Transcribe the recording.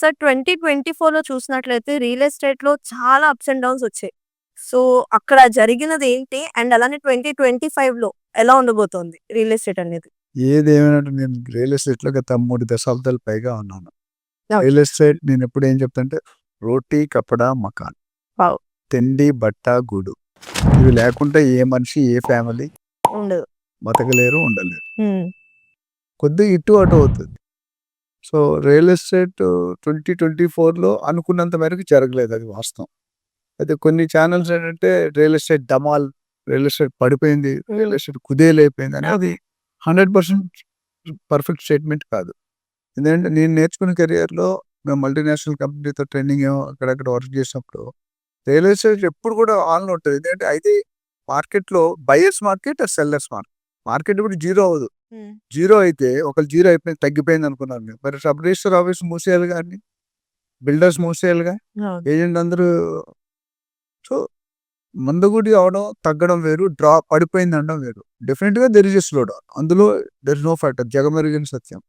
Sir 2024లో చూసినట్లయితే real ఎస్టేట్‌లో చాలా అప్స్ అండ్ డౌన్స్ వచ్చాయి. సో, అక్కడ జరిగినదేంటి? అండ్ అలానే 2025లో ఎలా ఉండబోతోంది రియల్ ఎస్టేట్ అనేది? ఏదేమైనా నేను రియల్ ఎస్టేట్‌లో గత 3 దశాబ్దాలు పైగా ఉన్నాను. ఓకే. రియల్ ఎస్టేట్ నేనెప్పుడు ఏం చెప్తాంటే రోటీ, కపడా, మకాన్. వావ్! తిండి, బట్ట, గూడు. ఇవి లేకుంటే ఏ మనిషి, ఏ ఫ్యామిలీ ఉండదు. బతకలేరు, ఉండలేరు. హ్మ్. కొద్దిగా ఇటు అటు అవుతది. సో, రియల్ ఎస్టేట్ 2024లో అనుకున్నంత మేరకు జరగలేదు, అది వాస్తవం. అయితే కొన్ని ఛానెల్స్ ఏంటంటే రియల్ ఎస్టేట్ డమాల్, రియల్ ఎస్టేట్ పడిపోయింది, రియల్ ఎస్టేట్ కుదేలైపోయింది అనేది 100% పర్ఫెక్ట్ స్టేట్మెంట్ కాదు. ఎందుకంటే నేను నేర్చుకున్న కెరియర్‌లో మేము మల్టీనేషనల్ కంపెనీతో ట్రైనింగ్ ఏమో అక్కడక్కడ వర్క్ చేసినప్పుడు రియల్ ఎస్టేట్ ఎప్పుడు కూడా ఆన్‌లో ఉంటది. ఎందుకంటే అయితే మార్కెట్‌లో buyers market, sellers market. Market ఇప్పుడు జీరో అవ్వదు. హ్మ్. జీరో అయితే ఒకవేళ జీరో అయిపోయింది, తగ్గిపోయింది అనుకున్నారు మీరు. మరి సబ్ రిజిస్టర్ ఆఫీస్ మూసేయాలి గాని, బిల్డర్స్ మూసేయాలిగా. అవును. ఏజెంట్ అందరూ. సో, మందకొడి అవ్వడం, తగ్గడం వేరు. పడిపోయింది అనడం వేరు. డెఫినిట్‌గా there is a slow down. అందులో దేర్ ఇస్ నో ఫ్యాక్టర్. జగమెరిగిన సత్యం.